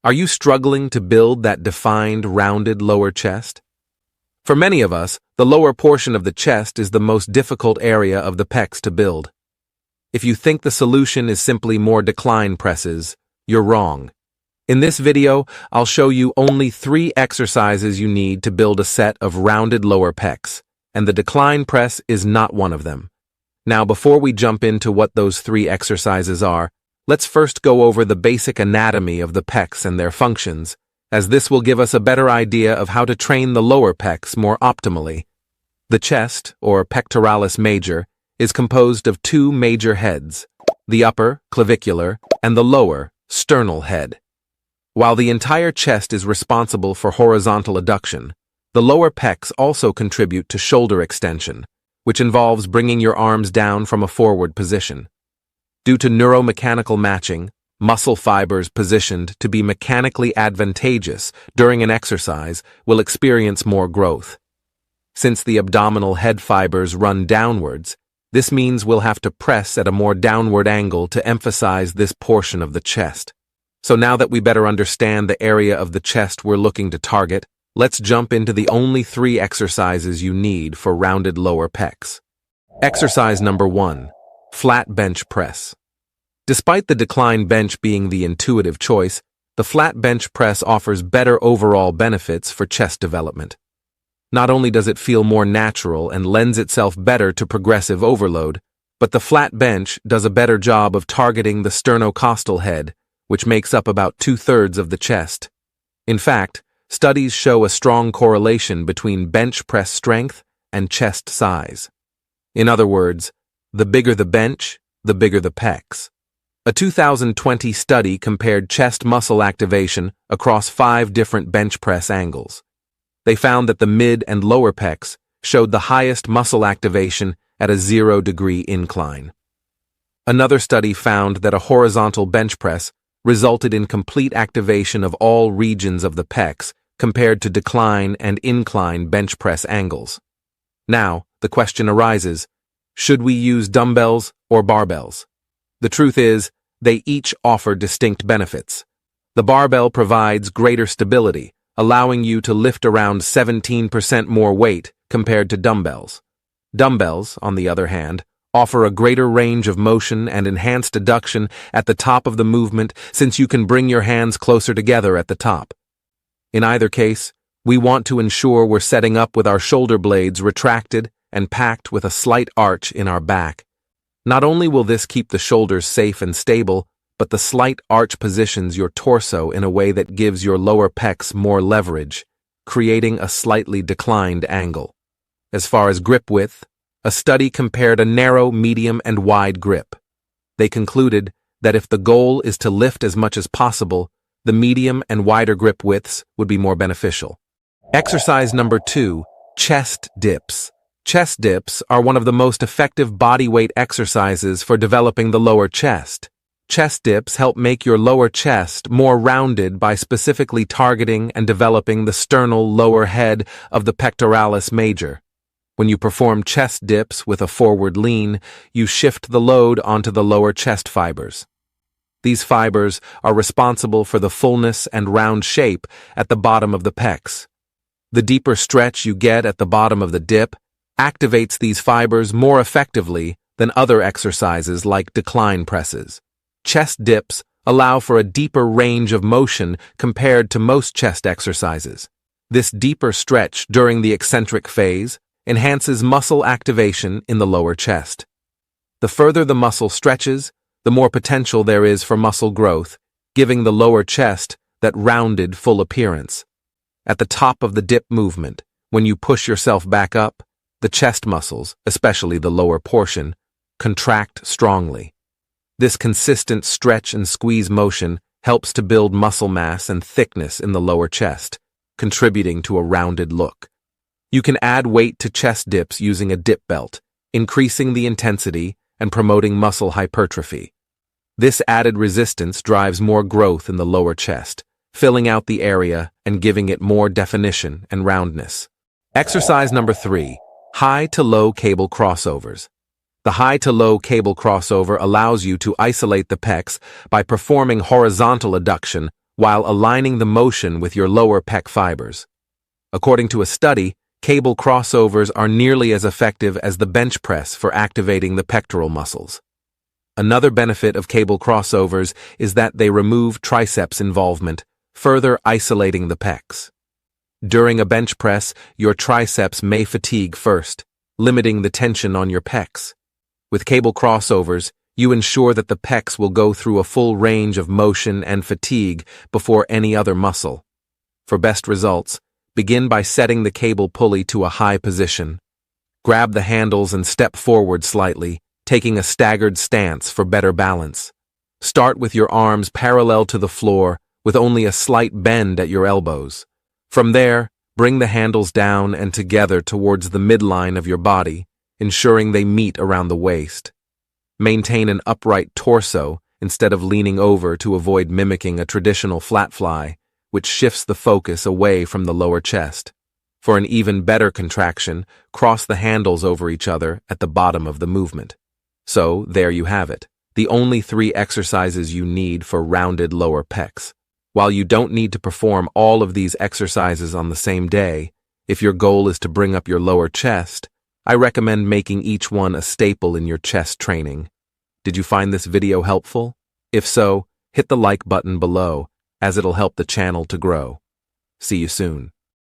Are you struggling to build that defined, rounded lower chest? For many of us, the lower portion of the chest is the most difficult area of the pecs to build. If you think the solution is simply more decline presses, you're wrong. In this video, I'll show you only 3 exercises you need to build a set of rounded lower pecs, and the decline press is not one of them. Now, before we jump into what those 3 exercises are, let's first go over the basic anatomy of the pecs and their functions, as this will give us a better idea of how to train the lower pecs more optimally. The chest, or pectoralis major, is composed of 2 major heads, the upper, clavicular, and the lower, sternal head. While the entire chest is responsible for horizontal adduction, the lower pecs also contribute to shoulder extension, which involves bringing your arms down from a forward position. Due to neuromechanical matching, muscle fibers positioned to be mechanically advantageous during an exercise will experience more growth. Since the abdominal head fibers run downwards, this means we'll have to press at a more downward angle to emphasize this portion of the chest. So now that we better understand the area of the chest we're looking to target, let's jump into the only 3 exercises you need for rounded lower pecs. Exercise number 1. Flat bench press. Despite the decline bench being the intuitive choice, the flat bench press offers better overall benefits for chest development. Not only does it feel more natural and lends itself better to progressive overload, but the flat bench does a better job of targeting the sternocostal head, which makes up about 2/3 of the chest. In fact, studies show a strong correlation between bench press strength and chest size. In other words, the bigger the bench, the bigger the pecs. A 2020 study compared chest muscle activation across 5 different bench press angles. They found that the mid and lower pecs showed the highest muscle activation at a 0-degree incline. Another study found that a horizontal bench press resulted in complete activation of all regions of the pecs compared to decline and incline bench press angles. Now, the question arises, should we use dumbbells or barbells? The truth is, they each offer distinct benefits. The barbell provides greater stability, allowing you to lift around 17% more weight compared to dumbbells. Dumbbells, on the other hand, offer a greater range of motion and enhanced adduction at the top of the movement since you can bring your hands closer together at the top. In either case, we want to ensure we're setting up with our shoulder blades retracted and packed with a slight arch in our back. Not only will this keep the shoulders safe and stable, but the slight arch positions your torso in a way that gives your lower pecs more leverage, creating a slightly declined angle. As far as grip width, a study compared a narrow, medium, and wide grip. They concluded that if the goal is to lift as much as possible, the medium and wider grip widths would be more beneficial. Exercise number 2, chest dips. Chest dips are one of the most effective bodyweight exercises for developing the lower chest. Chest dips help make your lower chest more rounded by specifically targeting and developing the sternal lower head of the pectoralis major. When you perform chest dips with a forward lean, you shift the load onto the lower chest fibers. These fibers are responsible for the fullness and round shape at the bottom of the pecs. The deeper stretch you get at the bottom of the dip activates these fibers more effectively than other exercises like decline presses. Chest dips allow for a deeper range of motion compared to most chest exercises. This deeper stretch during the eccentric phase enhances muscle activation in the lower chest. The further the muscle stretches, the more potential there is for muscle growth, giving the lower chest that rounded, full appearance. At the top of the dip movement, when you push yourself back up, the chest muscles, especially the lower portion, contract strongly. This consistent stretch and squeeze motion helps to build muscle mass and thickness in the lower chest, contributing to a rounded look. You can add weight to chest dips using a dip belt, increasing the intensity and promoting muscle hypertrophy. This added resistance drives more growth in the lower chest, filling out the area and giving it more definition and roundness. Exercise number 3, high to low cable crossovers. The high to low cable crossover allows you to isolate the pecs by performing horizontal adduction while aligning the motion with your lower pec fibers. According to a study, cable crossovers are nearly as effective as the bench press for activating the pectoral muscles. Another benefit of cable crossovers is that they remove triceps involvement, further isolating the pecs. During a bench press, your triceps may fatigue first, limiting the tension on your pecs. With cable crossovers, you ensure that the pecs will go through a full range of motion and fatigue before any other muscle. For best results, begin by setting the cable pulley to a high position. Grab the handles and step forward slightly, taking a staggered stance for better balance. Start with your arms parallel to the floor with only a slight bend at your elbows. From there, bring the handles down and together towards the midline of your body, ensuring they meet around the waist. Maintain an upright torso instead of leaning over to avoid mimicking a traditional flat fly, which shifts the focus away from the lower chest. For an even better contraction, cross the handles over each other at the bottom of the movement. So, there you have it, the only 3 exercises you need for rounded lower pecs. While you don't need to perform all of these exercises on the same day, if your goal is to bring up your lower chest, I recommend making each one a staple in your chest training. Did you find this video helpful? If so, hit the like button below, as it'll help the channel to grow. See you soon.